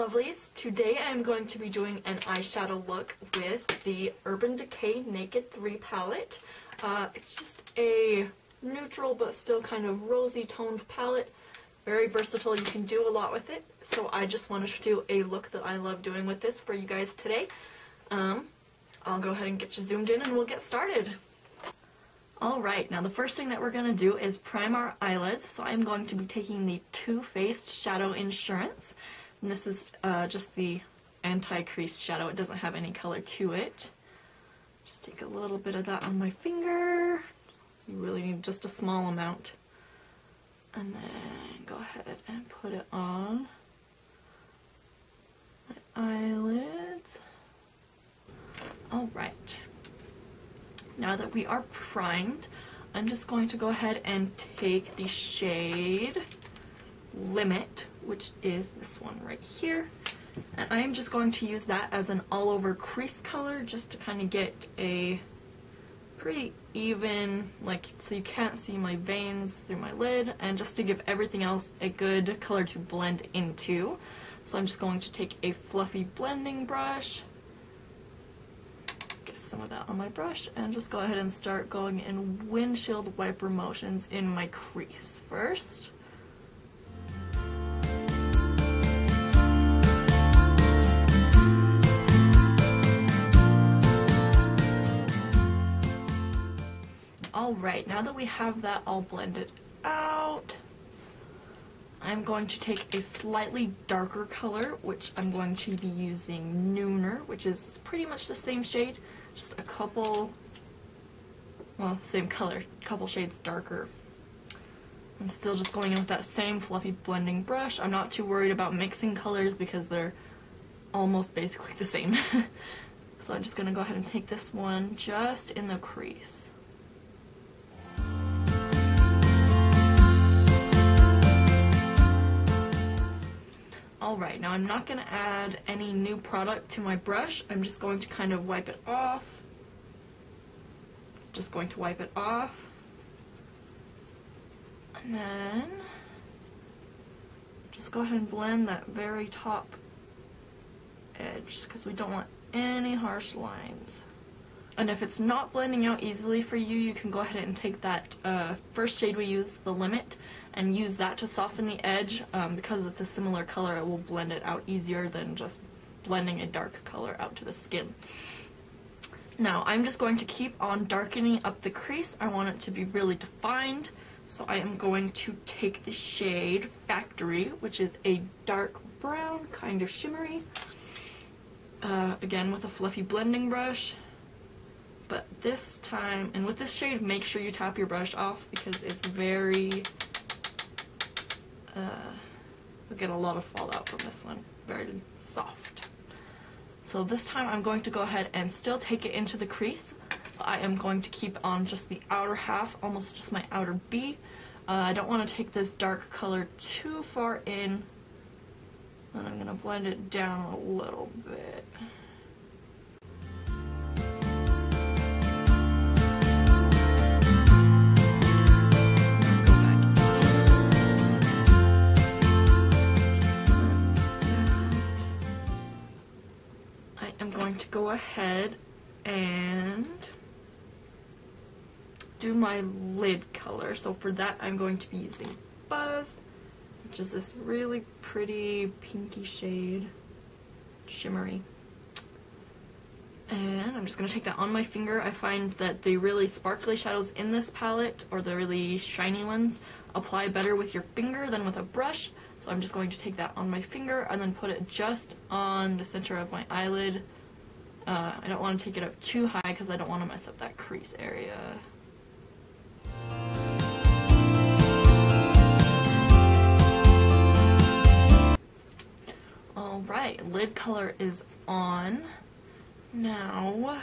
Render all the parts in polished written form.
lovelies. Today I'm going to be doing an eyeshadow look with the Urban Decay Naked 3 palette. It's just a neutral but still kind of rosy toned palette. Very versatile, you can do a lot with it. So I just wanted to do a look that I love doing with this for you guys today. I'll go ahead and get you zoomed in and we'll get started. Alright, now the first thing that we're going to do is prime our eyelids. So I'm going to be taking the Too Faced Shadow Insurance. And this is just the anti-crease shadow. It doesn't have any color to it. Just take a little bit of that on my finger. You really need just a small amount. And then go ahead and put it on my eyelids. Alright. Now that we are primed, I'm just going to go ahead and take the shade Limit, which is this one right here, and I am just going to use that as an all-over crease color just to kind of get a pretty even, like, so you can't see my veins through my lid, and just to give everything else a good color to blend into. So I'm just going to take a fluffy blending brush, get some of that on my brush, and just go ahead and start going in windshield wiper motions in my crease first. Alright, now that we have that all blended out, I'm going to take a slightly darker color, which I'm going to be using Nooner, which is pretty much the same shade, just a couple, well, same color, a couple shades darker. I'm still just going in with that same fluffy blending brush. I'm not too worried about mixing colors because they're almost basically the same. So I'm just going to go ahead and take this one just in the crease. Alright, now I'm not going to add any new product to my brush. I'm just going to kind of wipe it off. Just going to wipe it off. And then just go ahead and blend that very top edge because we don't want any harsh lines. And if it's not blending out easily for you, you can go ahead and take that first shade we used, the Limit, and use that to soften the edge. Because it's a similar color, it will blend it out easier than just blending a dark color out to the skin. Now, I'm just going to keep on darkening up the crease. I want it to be really defined, so I am going to take the shade Factory, which is a dark brown, kind of shimmery. Again, with a fluffy blending brush. But this time, and with this shade, make sure you tap your brush off because it's very, you'll get a lot of fallout from this one. Very soft. So this time I'm going to go ahead and still take it into the crease. I am going to keep on just the outer half, almost just my outer B. I don't want to take this dark color too far in. And I'm going to blend it down a little bit. To go ahead and do my lid color. So for that I'm going to be using Buzz, which is this really pretty pinky shade, shimmery. And I'm just going to take that on my finger. I find that the really sparkly shadows in this palette, or the really shiny ones, apply better with your finger than with a brush. So I'm just going to take that on my finger and then put it just on the center of my eyelid. I don't want to take it up too high because I don't want to mess up that crease area. Alright, lid color is on. Now,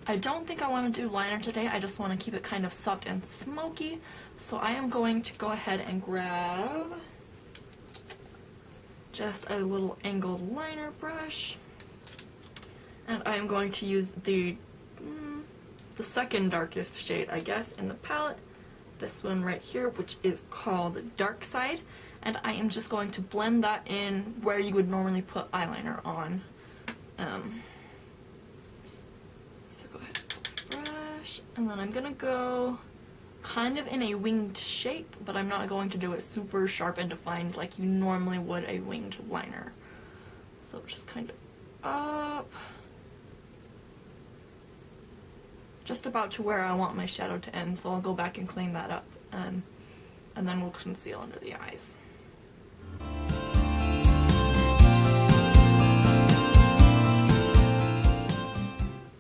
I don't think I want to do liner today. I just want to keep it kind of soft and smoky. So I am going to go ahead and grab just a little angled liner brush, and I'm going to use the second darkest shade, I guess, in the palette, this one right here, which is called Dark Side, and I am just going to blend that in where you would normally put eyeliner on. So go ahead and put my brush, and then I'm gonna go kind of in a winged shape, but I'm not going to do it super sharp and defined like you normally would a winged liner. So just kind of up, just about to where I want my shadow to end, so I'll go back and clean that up, and then we'll conceal under the eyes.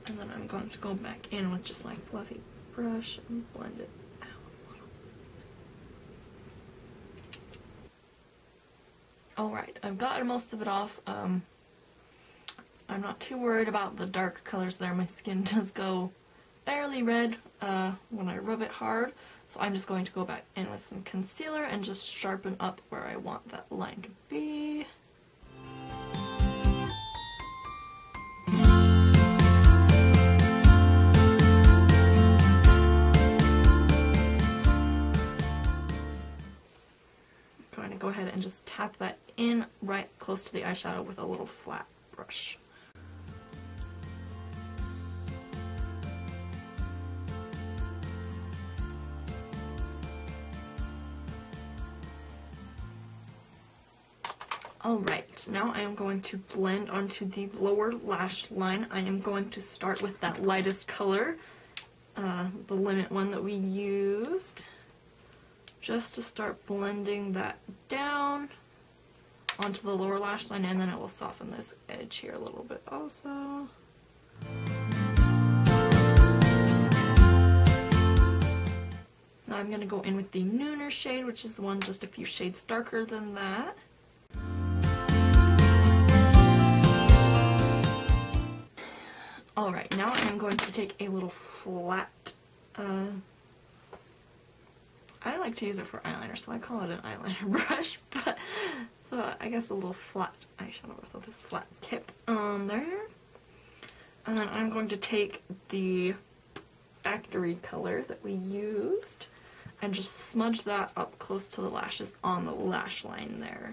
And then I'm going to go back in with just my fluffy brush and blend it out a little. Alright, I've gotten most of it off. I'm not too worried about the dark colors there. My skin does go fairly red when I rub it hard, so I'm just going to go back in with some concealer and just sharpen up where I want that line to be. I'm going to go ahead and just tap that in right close to the eyeshadow with a little flat brush. Alright, now I am going to blend onto the lower lash line. I am going to start with that lightest color, the Limit one that we used, just to start blending that down onto the lower lash line, and then it will soften this edge here a little bit also. Now I'm going to go in with the Nooner shade, which is the one just a few shades darker than that. Alright, now I'm going to take a little flat, I like to use it for eyeliner, so I call it an eyeliner brush, but, so I guess a little flat eyeshadow with a flat tip on there. And then I'm going to take the factory color that we used and just smudge that up close to the lashes on the lash line there.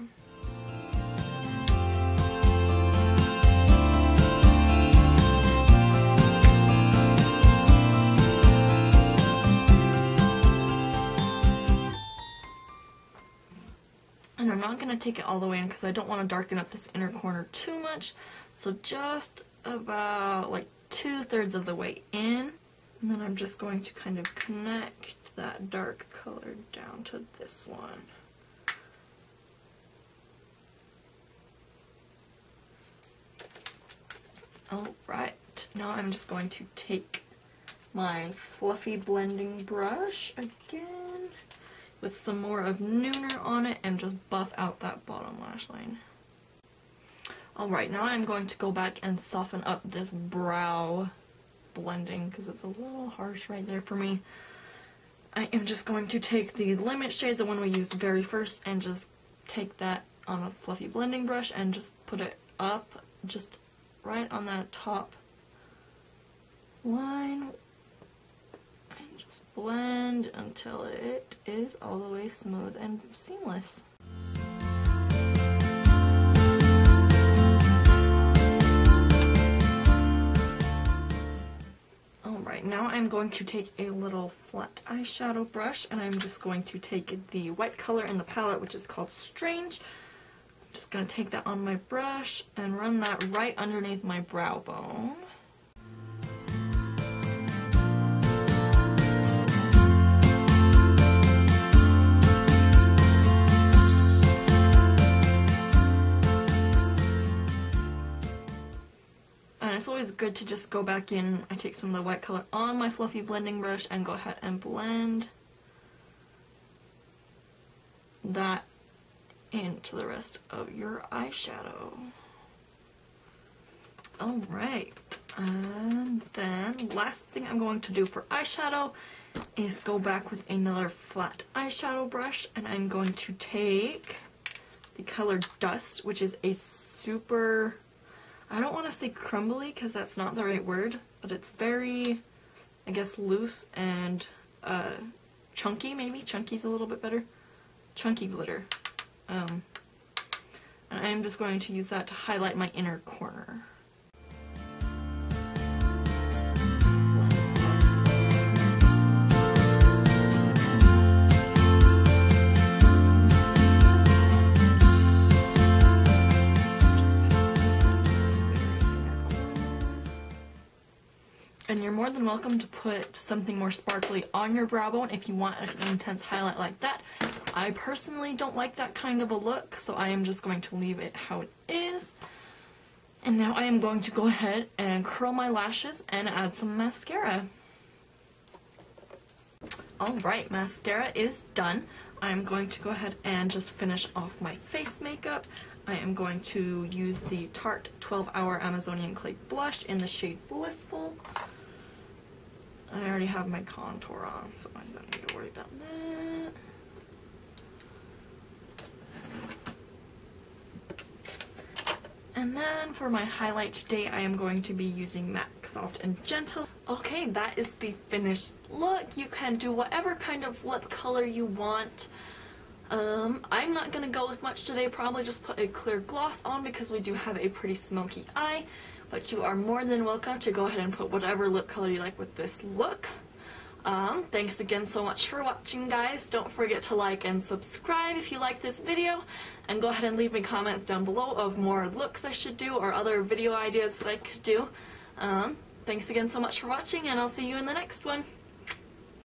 And I'm not going to take it all the way in because I don't want to darken up this inner corner too much. So just about like 2/3 of the way in. And then I'm just going to kind of connect that dark color down to this one. Alright, now I'm just going to take my fluffy blending brush again with some more of Nooner on it and just buff out that bottom lash line. Alright, now I'm going to go back and soften up this brow blending because it's a little harsh right there for me. I am just going to take the Limit shade, the one we used very first, and just take that on a fluffy blending brush and just put it up just right on that top line. Blend until it is all the way smooth and seamless. Alright, now I'm going to take a little flat eyeshadow brush and I'm just going to take the white color in the palette, which is called Strange. I'm just going to take that on my brush and run that right underneath my brow bone. It's always good to just go back in. I take some of the white color on my fluffy blending brush and go ahead and blend that into the rest of your eyeshadow. Alright, and then last thing I'm going to do for eyeshadow is go back with another flat eyeshadow brush, and I'm going to take the color Dust, which is a super, I don't want to say crumbly because that's not the right word, but it's very, I guess, loose and chunky, maybe. Chunky's a little bit better. Chunky glitter. And I'm just going to use that to highlight my inner corner. And you're more than welcome to put something more sparkly on your brow bone if you want an intense highlight like that. I personally don't like that kind of a look, so I am just going to leave it how it is. And now I am going to go ahead and curl my lashes and add some mascara. Alright, mascara is done. I'm going to go ahead and just finish off my face makeup. I am going to use the Tarte 12 Hour Amazonian Clay Blush in the shade Blissful. I already have my contour on, so I don't need to worry about that. And then for my highlight today, I am going to be using MAC Soft and Gentle. Okay, that is the finished look. You can do whatever kind of lip color you want. I'm not going to go with much today, probably just put a clear gloss on because we do have a pretty smoky eye, but you are more than welcome to go ahead and put whatever lip color you like with this look. Thanks again so much for watching, guys. Don't forget to like and subscribe if you like this video, and go ahead and leave me comments down below of more looks I should do or other video ideas that I could do. Thanks again so much for watching, and I'll see you in the next one.